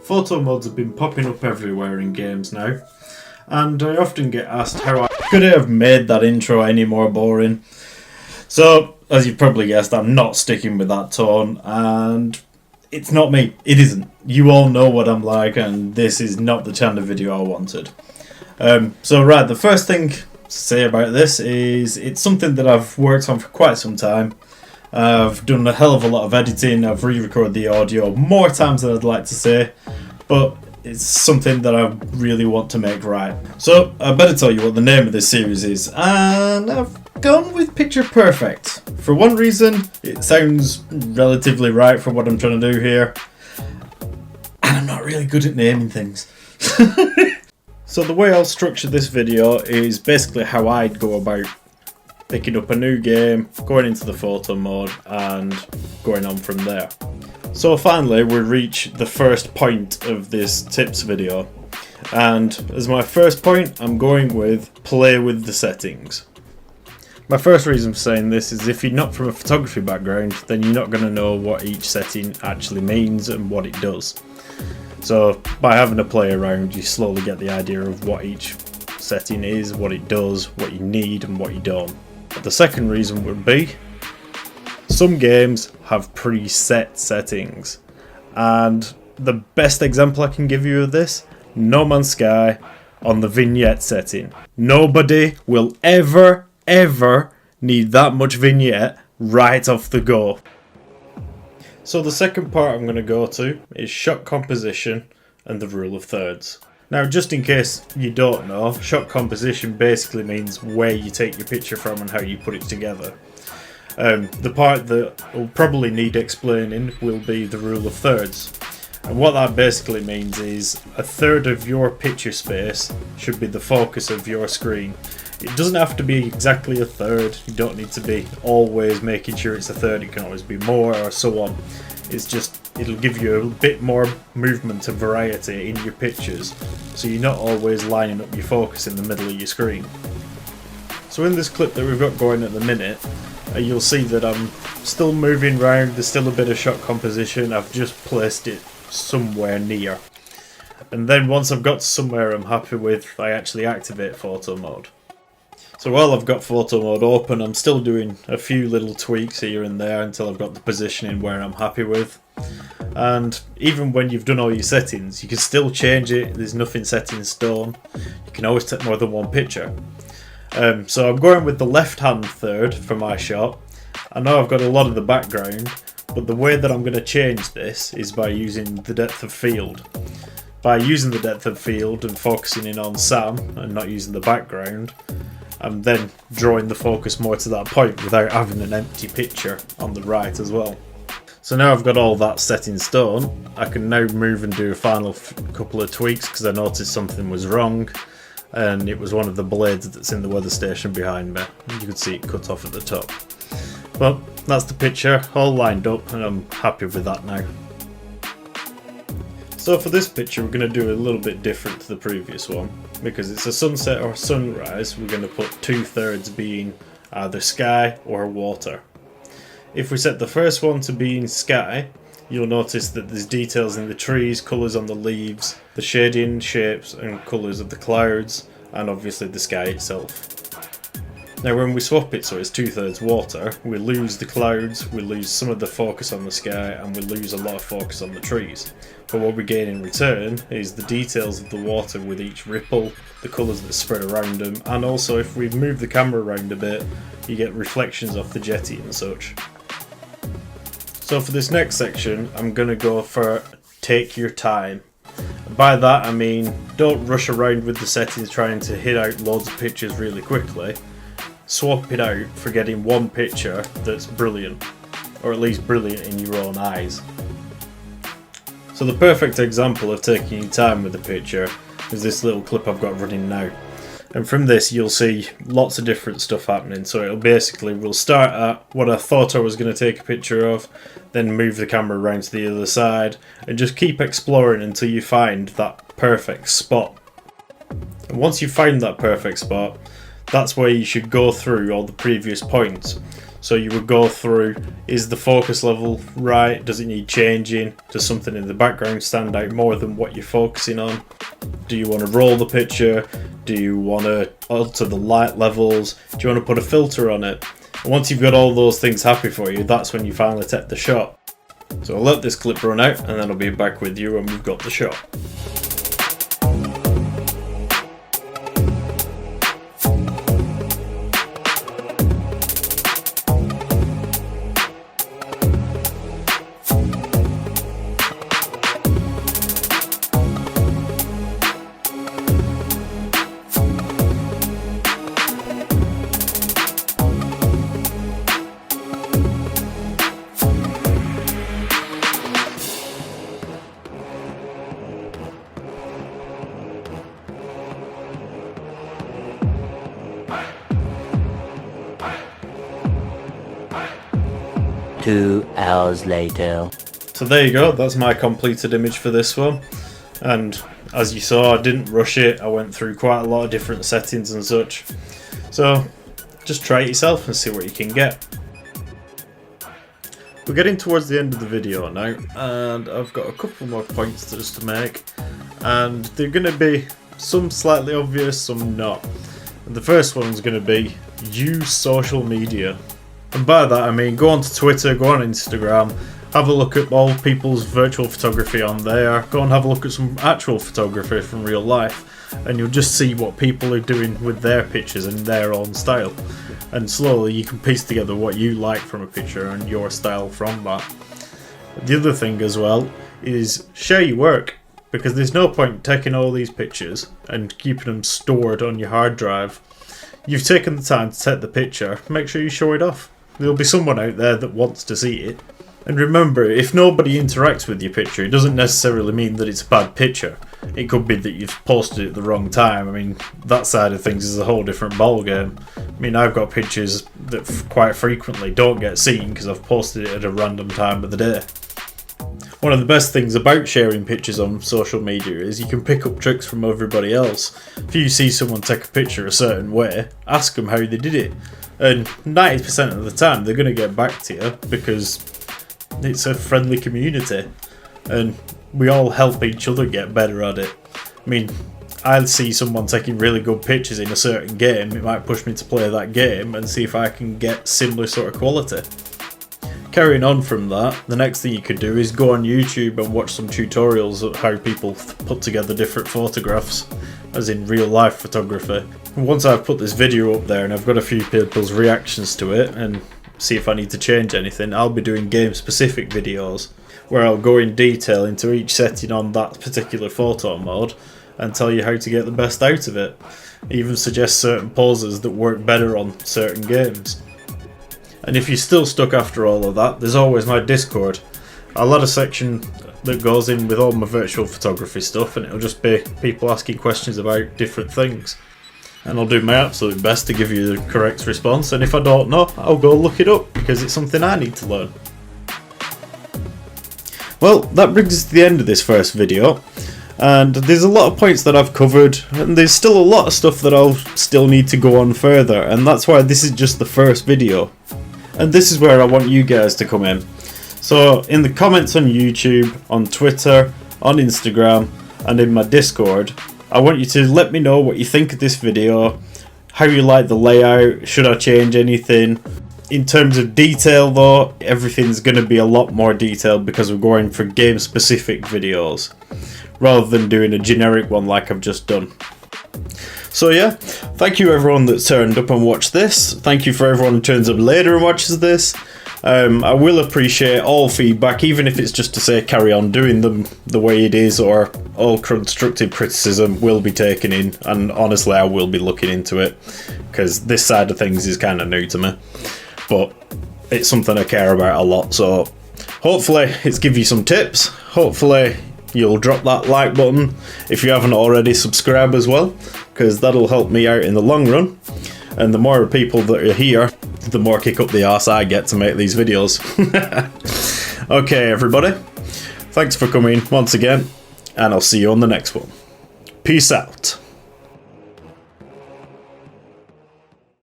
Photo modes have been popping up everywhere in games now, and I often get asked how I could have made that intro any more boring. So, as you've probably guessed, I'm not sticking with that tone, and it's not me. It isn't. You all know what I'm like, and this is not the kind of video I wanted. The first thing to say about this is it's something that I've worked on for quite some time. I've done a hell of a lot of editing. I've re-recorded the audio more times than I'd like to say, but it's something that I really want to make right. So I better tell you what the name of this series is, and I've gone with Picture Perfect. For one reason, it sounds relatively right for what I'm trying to do here, and I'm not really good at naming things. So the way I'll structure this video is basically how I'd go about picking up a new game, going into the photo mode, and going on from there. So finally we reach the first point of this tips video, and as my first point I'm going with play with the settings. My first reason for saying this is if you're not from a photography background, then you're not going to know what each setting actually means and what it does. So by having a play around, you slowly get the idea of what each setting is, what it does, what you need and what you don't. The second reason would be some games have preset settings, and the best example I can give you of this, No Man's Sky on the vignette setting. Nobody will ever need that much vignette right off the go. So the second part I'm going to go to is shot composition and the rule of thirds. Now, just in case you don't know, shot composition basically means where you take your picture from and how you put it together. The part that will probably need explaining will be the rule of thirds. And what that basically means is a third of your picture space should be the focus of your screen. It doesn't have to be exactly a third, you don't need to be always making sure it's a third, it can always be more or so on. It's just, it'll give you a bit more movement and variety in your pictures, so you're not always lining up your focus in the middle of your screen. So in this clip that we've got going at the minute, you'll see that I'm still moving around, there's still a bit of shot composition, I've just placed it somewhere near. And then once I've got to somewhere I'm happy with, I actually activate photo mode. So while I've got photo mode open, I'm still doing a few little tweaks here and there until I've got the positioning where I'm happy with. And even when you've done all your settings, you can still change it, there's nothing set in stone. You can always take more than one picture. So I'm going with the left hand third for my shot. I know I've got a lot of the background, but the way that I'm going to change this is by using the depth of field. By using the depth of field and focusing in on Sam and not using the background, I'm then drawing the focus more to that point without having an empty picture on the right as well. So now I've got all that set in stone, I can now move and do a final couple of tweaks because I noticed something was wrong, and it was one of the blades that's in the weather station behind me. You could see it cut off at the top. Well, that's the picture all lined up and I'm happy with that now. So for this picture we're going to do a little bit different to the previous one. Because it's a sunset or sunrise, we're going to put 2/3 being either sky or water. If we set the first one to being sky, you'll notice that there's details in the trees, colours on the leaves, the shading, shapes and colours of the clouds, and obviously the sky itself. Now when we swap it so it's 2/3 water, we lose the clouds, we lose some of the focus on the sky, and we lose a lot of focus on the trees. But what we gain in return is the details of the water with each ripple, the colours that spread around them, and also if we move the camera around a bit, you get reflections off the jetty and such. So for this next section, I'm going to go for take your time. By that I mean, don't rush around with the settings trying to hit out loads of pictures really quickly. Swap it out for getting one picture that's brilliant, or at least brilliant in your own eyes. So the perfect example of taking your time with a picture is this little clip I've got running now. And from this you'll see lots of different stuff happening. So it'll basically, we'll start at what I thought I was going to take a picture of, then move the camera around to the other side, and just keep exploring until you find that perfect spot. And once you find that perfect spot, that's where you should go through all the previous points. So you would go through, is the focus level right? Does it need changing? Does something in the background stand out more than what you're focusing on? Do you want to roll the picture? Do you want to alter the light levels? Do you want to put a filter on it? And once you've got all those things happy for you, that's when you finally take the shot. So I'll let this clip run out and then I'll be back with you when we've got the shot. Two hours later. So there you go, that's my completed image for this one. And as you saw, I didn't rush it, I went through quite a lot of different settings and such. So just try it yourself and see what you can get. We're getting towards the end of the video now, and I've got a couple more points just to make. And they're going to be some slightly obvious, some not. And the first one's going to be use social media. And by that I mean go on to Twitter, go on Instagram, have a look at all people's virtual photography on there, go and have a look at some actual photography from real life, and you'll just see what people are doing with their pictures in their own style. And slowly you can piece together what you like from a picture and your style from that. The other thing as well is share your work, because there's no point taking all these pictures and keeping them stored on your hard drive. You've taken the time to take the picture, make sure you show it off. There'll be someone out there that wants to see it. And remember, if nobody interacts with your picture, it doesn't necessarily mean that it's a bad picture. It could be that you've posted it at the wrong time. I mean, that side of things is a whole different ballgame. I mean, I've got pictures that quite frequently don't get seen because I've posted it at a random time of the day. One of the best things about sharing pictures on social media is you can pick up tricks from everybody else. If you see someone take a picture a certain way, ask them how they did it. And 90% of the time they're going to get back to you because it's a friendly community and we all help each other get better at it. I mean, I'll see someone taking really good pictures in a certain game, it might push me to play that game and see if I can get similar sort of quality. Carrying on from that, the next thing you could do is go on YouTube and watch some tutorials of how people put together different photographs, as in real life photography. Once I've put this video up there and I've got a few people's reactions to it and see if I need to change anything, I'll be doing game specific videos where I'll go in detail into each setting on that particular photo mode and tell you how to get the best out of it. Even suggest certain poses that work better on certain games. And if you're still stuck after all of that, there's always my Discord. I'll add a section that goes in with all my virtual photography stuff, and it'll just be people asking questions about different things. And I'll do my absolute best to give you the correct response, and if I don't know, I'll go look it up because it's something I need to learn. Well, that brings us to the end of this first video. And there's a lot of points that I've covered, and there's still a lot of stuff that I'll still need to go on further, and that's why this is just the first video. And this is where I want you guys to come in. So in the comments on YouTube, on Twitter, on Instagram, and in my Discord, I want you to let me know what you think of this video, how you like the layout, should I change anything. In terms of detail though, everything's going to be a lot more detailed because we're going for game specific videos, rather than doing a generic one like I've just done. So yeah, thank you everyone that's turned up and watched this. Thank you for everyone who turns up later and watches this. I will appreciate all feedback, even if it's just to say carry on doing them the way it is, or all constructive criticism will be taken in, and honestly I will be looking into it because this side of things is kind of new to me, but it's something I care about a lot. So hopefully it's give you some tips. Hopefully you'll drop that like button. If you haven't already, subscribe as well, because that'll help me out in the long run. And the more people that are here, the more kick up the arse I get to make these videos. Okay everybody, thanks for coming once again, and I'll see you on the next one. Peace out.